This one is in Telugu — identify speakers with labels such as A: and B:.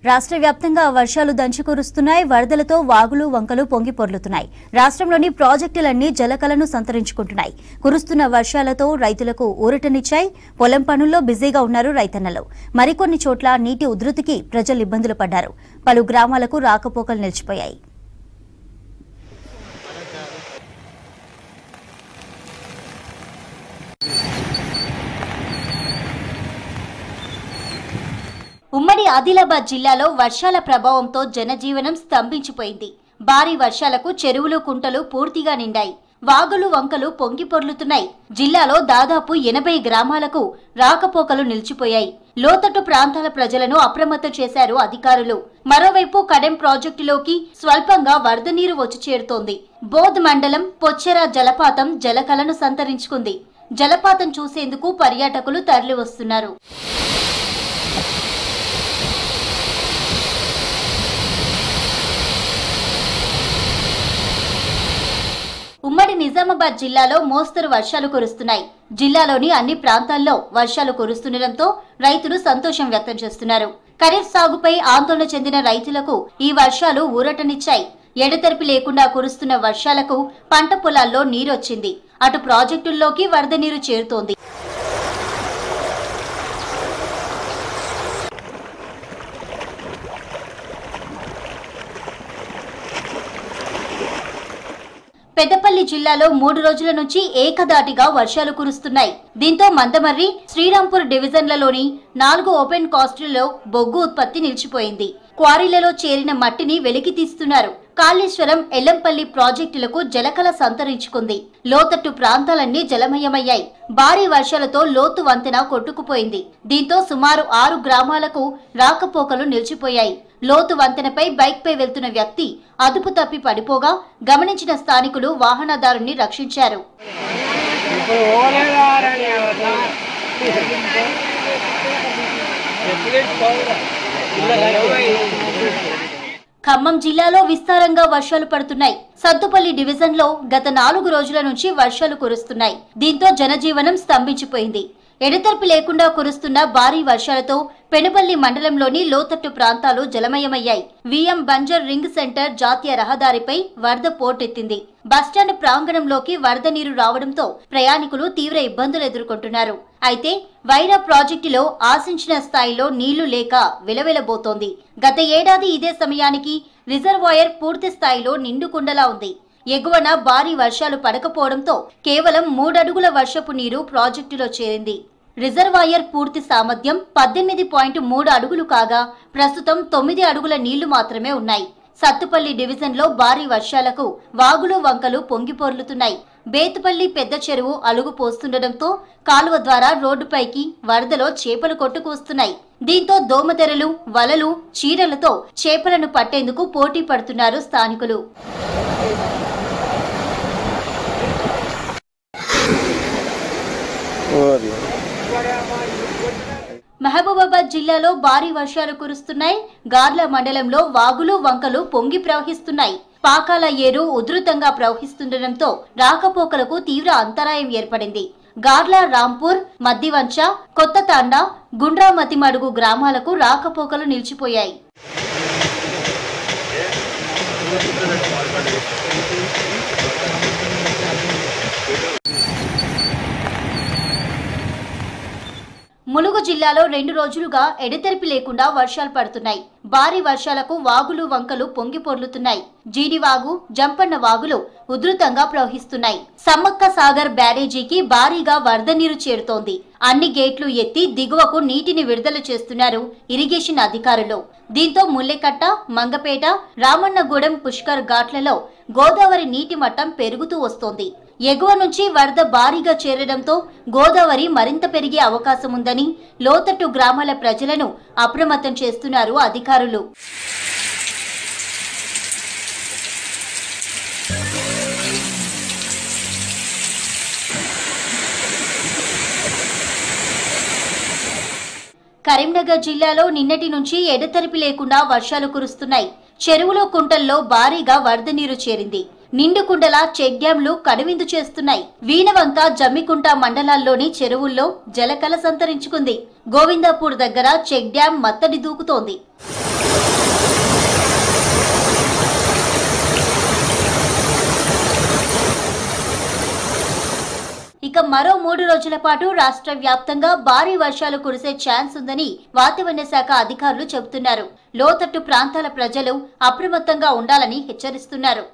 A: రాష్ట్ర వ్యాప్తంగా వర్షాలు దంచి కురుస్తున్నాయి. వరదలతో వాగులు వంకలు పొంగి పొర్లుతున్నాయి. రాష్ట్రంలోని ప్రాజెక్టులన్నీ జలకలను సంతరించుకుంటున్నాయి. కురుస్తున్న వర్షాలతో రైతులకు ఊరటనిచ్చాయి. పొలం పనుల్లో బిజీగా ఉన్నారు రైతన్నలు. మరికొన్ని చోట్ల నీటి ఉధృతికి ప్రజలు ఇబ్బందులు పడ్డారు. పలు గ్రామాలకు రాకపోకలు నిలిచిపోయాయి. ఉమ్మడి ఆదిలాబాద్ జిల్లాలో వర్షాల ప్రభావంతో జనజీవనం స్తంభించిపోయింది. భారీ వర్షాలకు చెరువులు కుంటలు పూర్తిగా నిండాయి. వాగులు వంకలు పొంగి పొర్లుతున్నాయి. జిల్లాలో దాదాపు 80 గ్రామాలకు రాకపోకలు నిలిచిపోయాయి. లోతట్టు ప్రాంతాల ప్రజలను అప్రమత్తం చేశారు అధికారులు. మరోవైపు కడెం ప్రాజెక్టులోకి స్వల్పంగా వరద నీరు వచ్చి చేరుతోంది. బోధ్ మండలం పొచ్చెర జలపాతం జలకలను సంతరించుకుంది. జలపాతం చూసేందుకు పర్యాటకులు తరలివస్తున్నారు. ఉమ్మడి నిజామాబాద్ జిల్లాలో మోస్తరు వర్షాలు కురుస్తున్నాయి. జిల్లాలోని అన్ని ప్రాంతాల్లో వర్షాలు కురుస్తుండటంతో రైతులు సంతోషం వ్యక్తం చేస్తున్నారు. ఖరీఫ్ సాగుపై ఆందోళన చెందిన రైతులకు ఈ వర్షాలు ఊరటనిచ్చాయి. ఎడతెరిపి లేకుండా కురుస్తున్న వర్షాలకు పంట పొలాల్లో నీరొచ్చింది. అటు ప్రాజెక్టుల్లోకి వరద నీరు చేరుతోంది. పెద్దపల్లి జిల్లాలో 3 రోజుల నుంచి ఏకదాటిగా వర్షాలు కురుస్తున్నాయి. దీంతో మందమర్రి, శ్రీరాంపూర్ డివిజన్లలోని 4 ఓపెన్ కాస్టులలో బొగ్గు ఉత్పత్తి నిలిచిపోయింది. క్వారీలలో చేరిన మట్టిని వెలికి తీస్తున్నారు. కాళేశ్వరం, ఎల్లంపల్లి ప్రాజెక్టులకు జలకల సంతరించుకుంది. లోతట్టు ప్రాంతాలన్నీ జలమయమయ్యాయి. భారీ వర్షాలతో లోతు వంతెన కొట్టుకుపోయింది. దీంతో సుమారు 6 గ్రామాలకు రాకపోకలు నిలిచిపోయాయి. లోతు వంతెనపై బైక్ పై వెళ్తున్న వ్యక్తి అదుపు తప్పి పడిపోగా గమనించిన స్థానికులు వాహనదారుని రక్షించారు. ఖమ్మం జిల్లాలో విస్తారంగా వర్షాలు పడుతున్నాయి. సత్తుపల్లి డివిజన్లో గత 4 రోజుల నుంచి వర్షాలు కురుస్తున్నాయి. దీంతో జనజీవనం స్తంభించిపోయింది. ఎడతెరిపి లేకుండా కురుస్తున్న భారీ వర్షాలతో పెనుపల్లి మండలంలోని లోతట్టు ప్రాంతాలు జలమయమయ్యాయి. విఎం బంజర్ రింగ్ సెంటర్ జాతీయ రహదారిపై వరద పోటెత్తింది. బస్టాండ్ ప్రాంగణంలోకి వరద నీరు రావడంతో ప్రయాణికులు తీవ్ర ఇబ్బందులు ఎదుర్కొంటున్నారు. అయితే వైరా ప్రాజెక్టులో ఆశించిన స్థాయిలో నీళ్లు లేక విలవిలబోతోంది. గత ఏడాది ఇదే సమయానికి రిజర్వాయర్ పూర్తి స్థాయిలో నిండుకుండలా ఉంది. ఎగువన భారీ వర్షాలు పడకపోవడంతో కేవలం 3 అడుగుల వర్షపు నీరు ప్రాజెక్టులో చేరింది. రిజర్వాయర్ పూర్తి సామర్థ్యం 18.3 అడుగులు కాగా ప్రస్తుతం 9 అడుగుల నీళ్లు మాత్రమే ఉన్నాయి. సత్తుపల్లి డివిజన్లో భారీ వర్షాలకు వాగులు వంకలు పొంగిపొర్లుతున్నాయి. బేతుపల్లి పెద్ద చెరువు అలుగు పోస్తుండటంతో కాలువ ద్వారా రోడ్డుపైకి వరదలో చేపలు కొట్టుకువస్తున్నాయి. దీంతో దోమతెరలు, వలలు, చీరలతో చేపలను పట్టేందుకు పోటీ పడుతున్నారు స్థానికులు. మహబూబాబాద్ జిల్లాలో భారీ వర్షాలు కురుస్తున్నాయి. గార్ల మండలంలో వాగులు వంకలు పొంగి ప్రవహిస్తున్నాయి. పాకాల ఏరు ఉధృతంగా ప్రవహిస్తుండటంతో రాకపోకలకు తీవ్ర అంతరాయం ఏర్పడింది. గార్ల, రాంపూర్, మద్దివంచ, కొత్త తాండా, గుండ్రామతిమడుగు గ్రామాలకు రాకపోకలు నిలిచిపోయాయి. ములుగు జిల్లాలో 2 రోజులుగా ఎడతెరిపి లేకుండా వర్షాలు పడుతున్నాయి. భారీ వర్షాలకు వాగులు వంకలు పొంగి పొర్లుతున్నాయి. జీడివాగు, జంపన్న వాగులు ఉధృతంగా ప్రవహిస్తున్నాయి. సమ్మక్క సాగర్ బ్యారేజీకి భారీగా వరద నీరు చేరుతోంది. అన్ని గేట్లు ఎత్తి దిగువకు నీటిని విడుదల చేస్తున్నారు ఇరిగేషన్ అధికారులు. దీంతో ముల్లెకట్ట, మంగపేట, రామన్నగూడెం పుష్కర్ ఘాట్లలో గోదావరి నీటి మట్టం పెరుగుతూ వస్తోంది. ఎగువ నుంచి వరద భారీగా చేరడంతో గోదావరి మరింత పెరిగే అవకాశం ఉందని లోతట్టు గ్రామాల ప్రజలను అప్రమత్తం చేస్తున్నారు అధికారులు. కరీంనగర్ జిల్లాలో నిన్నటి నుంచి ఎడతెరిపి లేకుండా వర్షాలు కురుస్తున్నాయి. చెరువులో, కుంటల్లో భారీగా వరద నీరు చేరింది. నిండుకుండలా చెక్ డ్యాంలు కనువిందు చేస్తున్నాయి. వీణవంక, జమ్మికుంట మండలాల్లోని చెరువుల్లో జలకళ సంతరించుకుంది. గోవిందాపూర్ దగ్గర చెక్ డ్యాం మత్తడి దూకుతోంది. ఇక మరో 3 రోజుల పాటు రాష్ట్ర వ్యాప్తంగా భారీ వర్షాలు కురిసే ఛాన్స్ ఉందని వాతావరణ శాఖ అధికారులు చెబుతున్నారు. లోతట్టు ప్రాంతాల ప్రజలు అప్రమత్తంగా ఉండాలని హెచ్చరిస్తున్నారు.